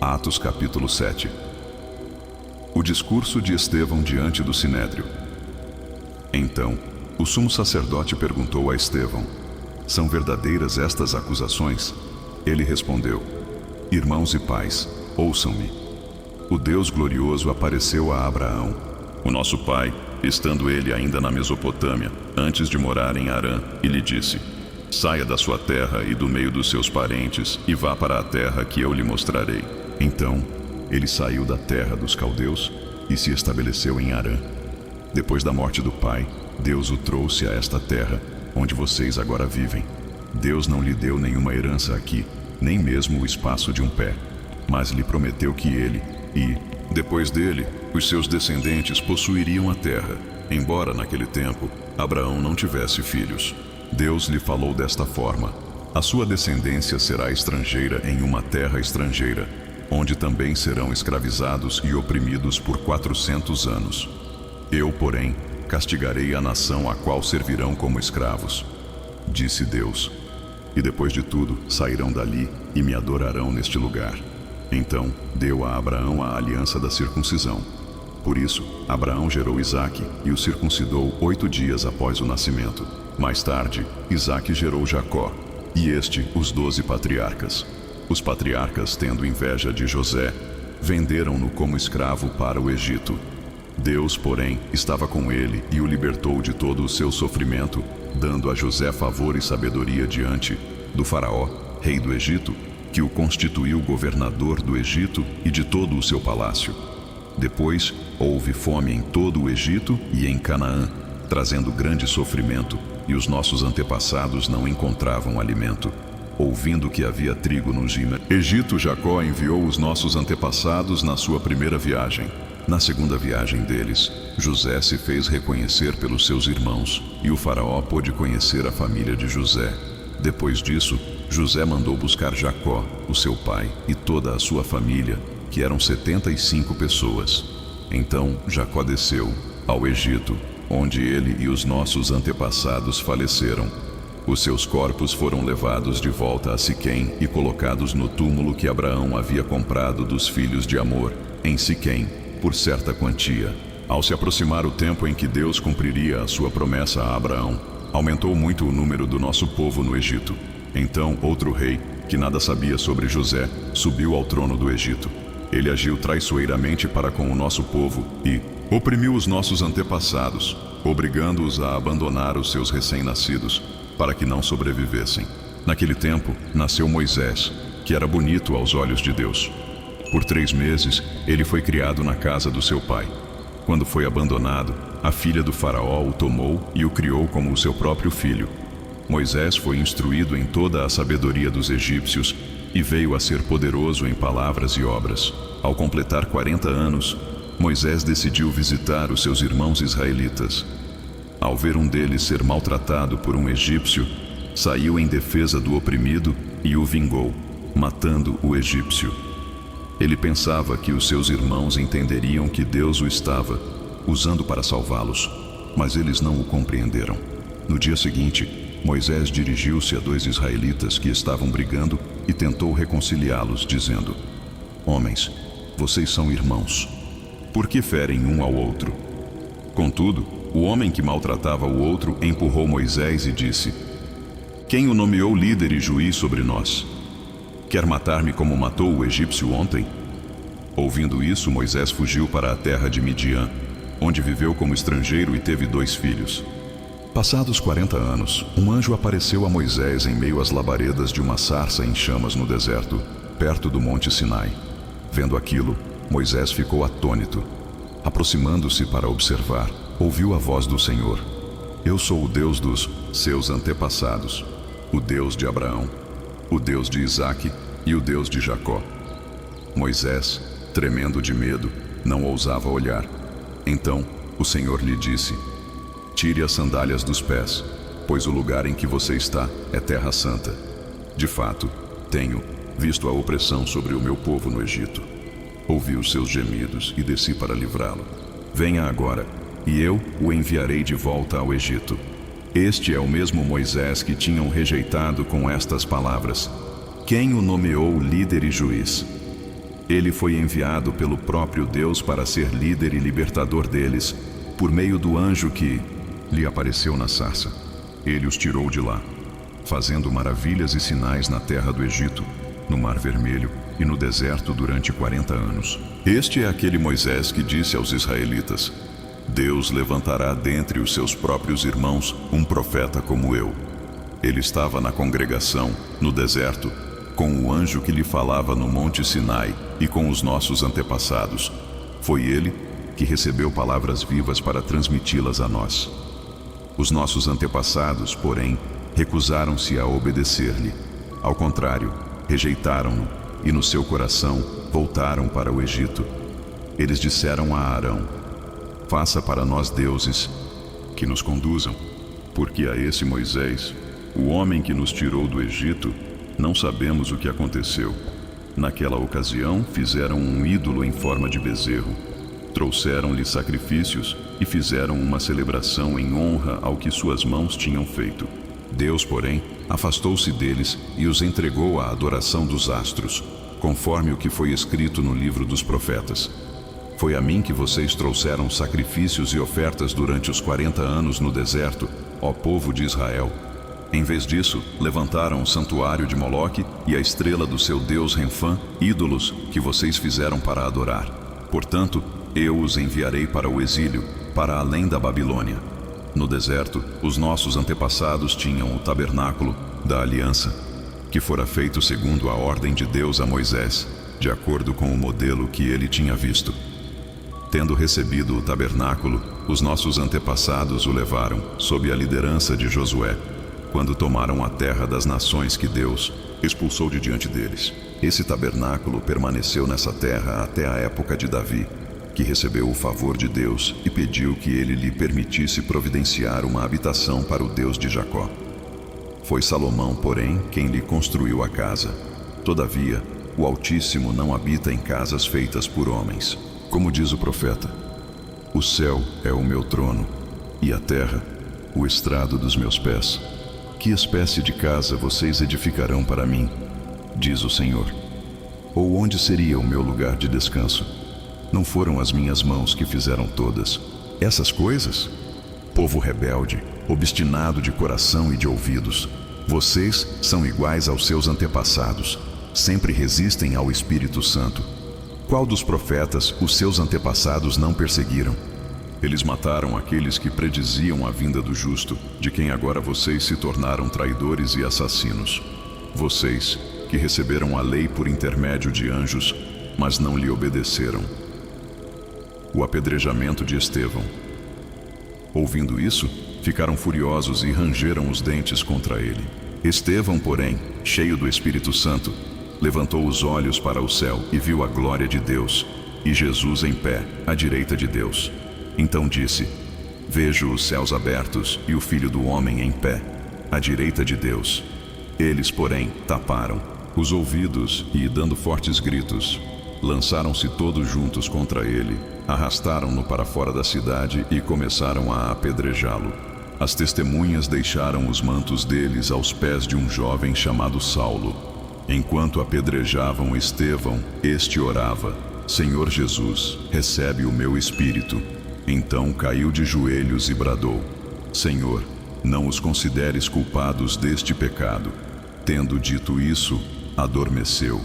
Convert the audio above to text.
Atos capítulo 7. O discurso de Estevão diante do Sinédrio. Então, o sumo sacerdote perguntou a Estevão: são verdadeiras estas acusações? Ele respondeu: irmãos e pais, ouçam-me. O Deus glorioso apareceu a Abraão, o nosso pai, estando ele ainda na Mesopotâmia, antes de morar em Harã, e lhe disse: saia da sua terra e do meio dos seus parentes e vá para a terra que eu lhe mostrarei. Então, ele saiu da terra dos caldeus e se estabeleceu em Harã. Depois da morte do pai, Deus o trouxe a esta terra, onde vocês agora vivem. Deus não lhe deu nenhuma herança aqui, nem mesmo o espaço de um pé, mas lhe prometeu que ele e, depois dele, os seus descendentes possuiriam a terra, embora naquele tempo Abraão não tivesse filhos. Deus lhe falou desta forma: a sua descendência será estrangeira em uma terra estrangeira, onde também serão escravizados e oprimidos por 400 anos. Eu, porém, castigarei a nação a qual servirão como escravos, disse Deus. E depois de tudo, sairão dali e me adorarão neste lugar. Então, deu a Abraão a aliança da circuncisão. Por isso, Abraão gerou Isaque e o circuncidou 8 dias após o nascimento. Mais tarde, Isaque gerou Jacó, e os 12 patriarcas. Os patriarcas, tendo inveja de José, venderam-no como escravo para o Egito. Deus, porém, estava com ele e o libertou de todo o seu sofrimento, dando a José favor e sabedoria diante do faraó, rei do Egito, que o constituiu governador do Egito e de todo o seu palácio. Depois, houve fome em todo o Egito e em Canaã, trazendo grande sofrimento, e os nossos antepassados não encontravam alimento. Ouvindo que havia trigo no Egito, Jacó enviou os nossos antepassados na sua primeira viagem. Na segunda viagem deles, José se fez reconhecer pelos seus irmãos, e o faraó pôde conhecer a família de José. Depois disso, José mandou buscar Jacó, o seu pai, e toda a sua família, que eram 75 pessoas. Então Jacó desceu ao Egito, onde ele e os nossos antepassados faleceram. Os seus corpos foram levados de volta a Siquém e colocados no túmulo que Abraão havia comprado dos filhos de Amor, em Siquém, por certa quantia. Ao se aproximar o tempo em que Deus cumpriria a sua promessa a Abraão, aumentou muito o número do nosso povo no Egito. Então outro rei, que nada sabia sobre José, subiu ao trono do Egito. Ele agiu traiçoeiramente para com o nosso povo e oprimiu os nossos antepassados, obrigando-os a abandonar os seus recém-nascidos, para que não sobrevivessem. Naquele tempo, nasceu Moisés, que era bonito aos olhos de Deus. Por 3 meses, ele foi criado na casa do seu pai. Quando foi abandonado, a filha do faraó o tomou e o criou como o seu próprio filho. Moisés foi instruído em toda a sabedoria dos egípcios e veio a ser poderoso em palavras e obras. Ao completar 40 anos, Moisés decidiu visitar os seus irmãos israelitas. Ao ver um deles ser maltratado por um egípcio, saiu em defesa do oprimido e o vingou, matando o egípcio. Ele pensava que os seus irmãos entenderiam que Deus o estava usando para salvá-los, mas eles não o compreenderam. No dia seguinte, Moisés dirigiu-se a 2 israelitas que estavam brigando e tentou reconciliá-los, dizendo: homens, vocês são irmãos. Por que ferem um ao outro? Contudo, o homem que maltratava o outro empurrou Moisés e disse: quem o nomeou líder e juiz sobre nós? Quer matar-me como matou o egípcio ontem? Ouvindo isso, Moisés fugiu para a terra de Midian, onde viveu como estrangeiro e teve 2 filhos. Passados 40 anos, um anjo apareceu a Moisés em meio às labaredas de uma sarça em chamas no deserto, perto do monte Sinai. Vendo aquilo, Moisés ficou atônito. Aproximando-se para observar, ouviu a voz do Senhor: eu sou o Deus dos seus antepassados, o Deus de Abraão, o Deus de Isaque e o Deus de Jacó. Moisés, tremendo de medo, não ousava olhar. Então o Senhor lhe disse: tire as sandálias dos pés, pois o lugar em que você está é terra santa. De fato, tenho visto a opressão sobre o meu povo no Egito. Ouvi os seus gemidos e desci para livrá-lo. Venha agora, e eu o enviarei de volta ao Egito. Este é o mesmo Moisés que tinham rejeitado com estas palavras: quem o nomeou líder e juiz? Ele foi enviado pelo próprio Deus para ser líder e libertador deles, por meio do anjo que lhe apareceu na sarça. Ele os tirou de lá, fazendo maravilhas e sinais na terra do Egito, no Mar Vermelho e no deserto durante 40 anos. Este é aquele Moisés que disse aos israelitas: Deus levantará dentre os seus próprios irmãos um profeta como eu. Ele estava na congregação, no deserto, com o anjo que lhe falava no Monte Sinai e com os nossos antepassados. Foi ele que recebeu palavras vivas para transmiti-las a nós. Os nossos antepassados, porém, recusaram-se a obedecer-lhe. Ao contrário, rejeitaram-no e no seu coração voltaram para o Egito. Eles disseram a Arão: Faça para nós deuses que nos conduzam, porque a esse Moisés, o homem que nos tirou do Egito, não sabemos o que aconteceu. Naquela ocasião, fizeram um ídolo em forma de bezerro. Trouxeram-lhe sacrifícios e fizeram uma celebração em honra ao que suas mãos tinham feito. Deus, porém, afastou-se deles e os entregou à adoração dos astros, conforme o que foi escrito no livro dos profetas. Foi a mim que vocês trouxeram sacrifícios e ofertas durante os 40 anos no deserto, ó povo de Israel. Em vez disso, levantaram o santuário de Moloque e a estrela do seu deus Renfã, ídolos que vocês fizeram para adorar. Portanto, eu os enviarei para o exílio, para além da Babilônia. No deserto, os nossos antepassados tinham o tabernáculo da aliança, que fora feito segundo a ordem de Deus a Moisés, de acordo com o modelo que ele tinha visto. Tendo recebido o tabernáculo, os nossos antepassados o levaram, sob a liderança de Josué, quando tomaram a terra das nações que Deus expulsou de diante deles. Esse tabernáculo permaneceu nessa terra até a época de Davi, que recebeu o favor de Deus e pediu que ele lhe permitisse providenciar uma habitação para o Deus de Jacó. Foi Salomão, porém, quem lhe construiu a casa. Todavia, o Altíssimo não habita em casas feitas por homens. Como diz o profeta: O céu é o meu trono, e a terra, o estrado dos meus pés. Que espécie de casa vocês edificarão para mim? Diz o Senhor. Ou onde seria o meu lugar de descanso? Não foram as minhas mãos que fizeram todas essas coisas? Povo rebelde, obstinado de coração e de ouvidos, vocês são iguais aos seus antepassados, sempre resistem ao Espírito Santo. Qual dos profetas os seus antepassados não perseguiram? Eles mataram aqueles que prediziam a vinda do justo, de quem agora vocês se tornaram traidores e assassinos. Vocês, que receberam a lei por intermédio de anjos, mas não lhe obedeceram. O apedrejamento de Estevão. Ouvindo isso, ficaram furiosos e rangeram os dentes contra ele. Estevão, porém, cheio do Espírito Santo, levantou os olhos para o céu e viu a glória de Deus, e Jesus em pé, à direita de Deus. Então disse: Vejo os céus abertos e o Filho do Homem em pé, à direita de Deus. Eles, porém, taparam os ouvidos e, dando fortes gritos, lançaram-se todos juntos contra ele, arrastaram-no para fora da cidade e começaram a apedrejá-lo. As testemunhas deixaram os mantos deles aos pés de um jovem chamado Saulo. Enquanto apedrejavam Estevão, este orava: Senhor Jesus, recebe o meu espírito. Então caiu de joelhos e bradou: Senhor, não os consideres culpados deste pecado. Tendo dito isso, adormeceu.